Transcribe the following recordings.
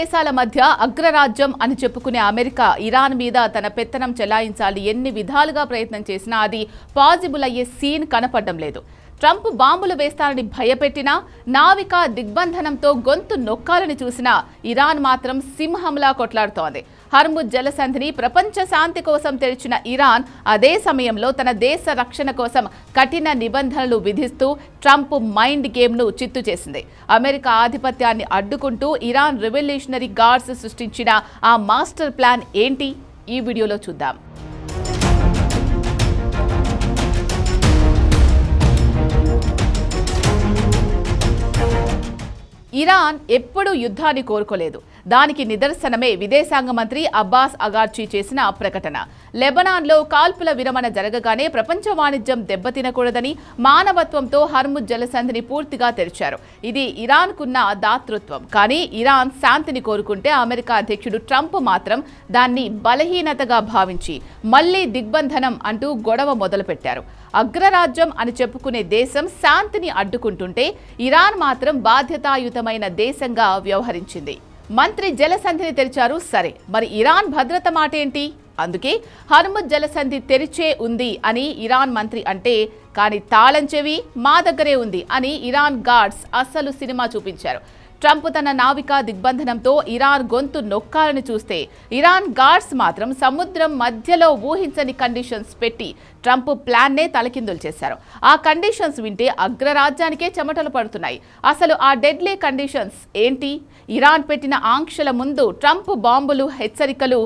దేశాల మధ్య అగ్రరాజ్యం అని చెప్పుకునే అమెరికా ఇరాన్ మీద తన పెత్తనం చెలాయించాలి ఎన్ని విధాలుగా ప్రయత్నం చేసినా అది పాజిబుల్ అయ్యే సీన్ కనపడడం లేదు. ట్రంప్ బాంబులు వేస్తారని భయపెట్టినా, నావికా దిగ్బంధనంతో గొంతు నొక్కాలని చూసినా ఇరాన్ మాత్రం సింహంలా కొట్లాడుతోంది. హర్ముజ్ జలసంధిని ప్రపంచ శాంతి కోసం తెరిచిన ఇరాన్ అదే సమయంలో తన దేశ రక్షణ కోసం కఠిన నిబంధనలు విధిస్తూ ట్రంప్ మైండ్ గేమ్ను చిత్తు చేసింది. అమెరికా ఆధిపత్యాన్ని అడ్డుకుంటూ ఇరాన్ రెవల్యూషనరీ గార్డ్స్ సృష్టించిన ఆ మాస్టర్ ప్లాన్ ఏంటి? ఈ వీడియోలో చూద్దాం. ఇరాన్ ఎప్పుడూ యుద్ధాన్ని కోరుకోలేదు. దానికి నిదర్శనమే విదేశాంగ మంత్రి అబ్బాస్ అగార్చీ చేసిన ప్రకటన. లెబనాన్లో కాల్పుల విరమణ జరగగానే ప్రపంచ వాణిజ్యం దెబ్బతినకూడదని మానవత్వంతో హర్ముజ్ జలసంధిని పూర్తిగా తెరిచారు. ఇది ఇరాన్కున్న దాతృత్వం. కానీ ఇరాన్ శాంతిని కోరుకుంటే అమెరికా అధ్యక్షుడు ట్రంప్ మాత్రం దాన్ని బలహీనతగా భావించి మళ్లీ దిగ్బంధనం అంటూ గొడవ మొదలుపెట్టారు. అగ్రరాజ్యం అని చెప్పుకునే దేశం శాంతిని అడ్డుకుంటుంటే ఇరాన్ మాత్రం బాధ్యతాయుతమైన దేశంగా వ్యవహరించింది. మంత్రి జలసంధిని తెరిచారు, సరే, మరి ఇరాన్ భద్రత మాట ఏంటి? అందుకే హర్ముజ్ జలసంధి తెరిచే ఉంది అని ఇరాన్ మంత్రి అంటే, కానీ తాళం చెవి మా దగ్గరే ఉంది అని ఇరాన్ గార్డ్స్ అస్సలు సినిమా చూపించారు. ట్రంప్ తన నావికా దిగ్బంధనంతో ఇరాన్ గొంతు నొక్కాలని చూస్తే ఇరాన్ గార్డ్స్ మాత్రం సముద్రం మధ్యలో ఊహించని కండిషన్స్ పెట్టి ట్రంప్ ప్లాన్నే తలకిందులు చేశారు. ఆ కండిషన్స్ వింటే అగ్రరాజ్యానికే చెమటలు పడుతున్నాయి. అసలు ఆ డెడ్లీ కండిషన్స్ ఏంటి? ఇరాన్ పెట్టిన ఆంక్షల ముందు ట్రంప్ బాంబులు, హెచ్చరికలు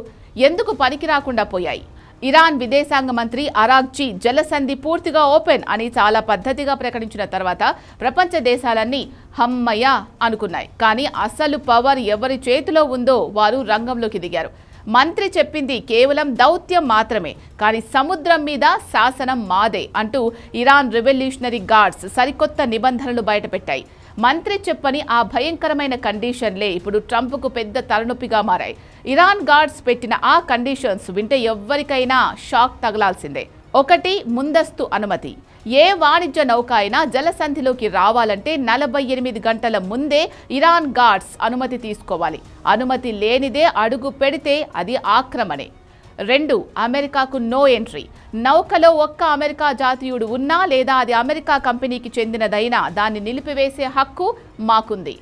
ఎందుకు పనికిరాకుండా పోయాయి? ఇరాన్ విదేశాంగ మంత్రి అరాగ్జీ జలసంధి పూర్తిగా ఓపెన్ అని చాలా పద్ధతిగా ప్రకటించిన తర్వాత ప్రపంచ దేశాలన్నీ హమ్మయ్య అనుకున్నాయి. కానీ అసలు పవర్ ఎవరి చేతిలో ఉందో వారు రంగంలోకి దిగారు. మంత్రి చెప్పింది కేవలం దౌత్యం మాత్రమే, కానీ సముద్రం మీద శాసనం మాదే అంటూ ఇరాన్ రెవల్యూషనరీ గార్డ్స్ సరికొత్త నిబంధనలు బయటపెట్టాయి. మంత్రి చెప్పని ఆ భయంకరమైన కండిషన్లే ఇప్పుడు ట్రంప్కు పెద్ద తలనొప్పిగా మారాయి. ఇరాన్ గార్డ్స్ పెట్టిన ఆ కండిషన్స్ వింటే ఎవ్వరికైనా షాక్ తగలాల్సిందే. ఒకటి, ముందస్తు అనుమతి. ఏ వాణిజ్య నౌక అయినా జలసంధిలోకి రావాలంటే 48 గంటల ముందే ఇరాన్ గార్డ్స్ అనుమతి తీసుకోవాలి. అనుమతి లేనిదే అడుగు పెడితే అది ఆక్రమణే. 2, అమెరికాకు నో ఎంట్రీ. నౌకలో ఒక్క అమెరికా జాతీయుడు ఉన్నా లేదా అది అమెరికా కంపెనీకి చెందినదైనా దాన్ని నిలిపివేసే హక్కు మాకుంది.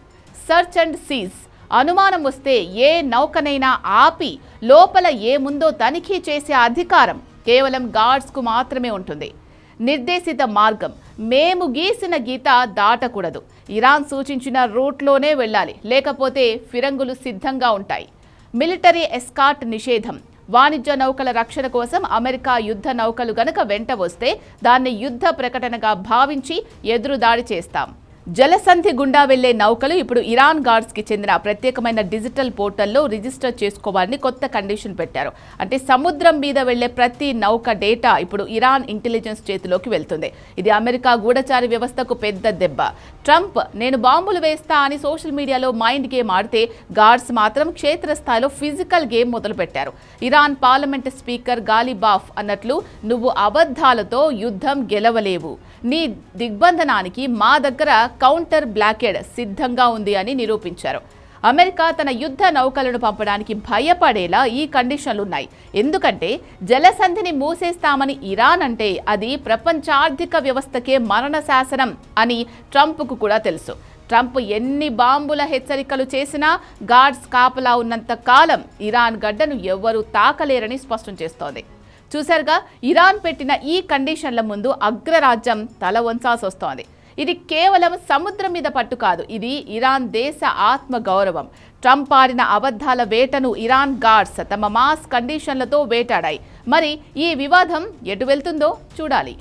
Search and seize. అనుమానం వస్తే ఏ నౌకనైనా ఆపి లోపల ఏముందో తనిఖీ చేసే అధికారం కేవలం గార్డ్స్కు మాత్రమే ఉంటుంది. నిర్దేశిత మార్గం. మేము గీసిన గీత దాటకూడదు. ఇరాన్ సూచించిన రూట్లోనే వెళ్ళాలి, లేకపోతే ఫిరంగులు సిద్ధంగా ఉంటాయి. మిలిటరీ ఎస్కార్ట్ నిషేధం. వాణిజ్య నౌకల రక్షణ కోసం అమెరికా యుద్ధ నౌకలు గనక వెంట వస్తే దాన్ని యుద్ధ ప్రకటనగా భావించి ఎదురుదాడి చేస్తాం. జలసంధి గుండా వెళ్లే నౌకలు ఇప్పుడు ఇరాన్ గార్డ్స్కి చెందిన ప్రత్యేకమైన డిజిటల్ పోర్టల్లో రిజిస్టర్ చేసుకోవాలని కొత్త కండిషన్ పెట్టారు. అంటే సముద్రం మీద వెళ్లే ప్రతి నౌక డేటా ఇప్పుడు ఇరాన్ ఇంటెలిజెన్స్ చేతిలోకి వెళ్తుంది. ఇది అమెరికా గూఢచారి వ్యవస్థకు పెద్ద దెబ్బ. ట్రంప్ నేను బాంబులు వేస్తా అని సోషల్ మీడియాలో మైండ్ గేమ్ ఆడితే గార్డ్స్ మాత్రం క్షేత్రస్థాయిలో ఫిజికల్ గేమ్ మొదలుపెట్టారు. ఇరాన్ పార్లమెంట్ స్పీకర్ గాలిబాఫ్ అన్నట్లు, నువ్వు అబద్ధాలతో యుద్ధం గెలవలేవు, నీ దిగ్బంధనానికి మా దగ్గర కౌంటర్ బ్లాకేడ్ సిద్ధంగా ఉంది అని నిరూపించారు. అమెరికా తన యుద్ధ నౌకలను పంపడానికి భయపడేలా ఈ కండిషన్లున్నాయి. ఎందుకంటే జలసంధిని మూసేస్తామని ఇరాన్ అంటే అది ప్రపంచ ఆర్థిక వ్యవస్థకే మరణ శాసనం అని ట్రంప్కు కూడా తెలుసు. ట్రంప్ ఎన్ని బాంబుల హెచ్చరికలు చేసినా గార్డ్స్ కాపలా ఉన్నంత కాలం ఇరాన్ గడ్డను ఎవ్వరూ తాకలేరని స్పష్టం చేస్తోంది. చూశారుగా, ఇరాన్ పెట్టిన ఈ కండిషన్ల ముందు అగ్రరాజ్యం తల వంచాల్సి వస్తోంది. ఇది కేవలం సముద్రం మీద పట్టు కాదు, ఇది ఇరాన్ దేశ ఆత్మ గౌరవం. ట్రంప్ ఆడిన అబద్ధాల వేటను ఇరాన్ గార్డ్స్ తమ మాస్ కండిషన్లతో వేటాడాయి. మరి ఈ వివాదం ఎటు వెళ్తుందో చూడాలి.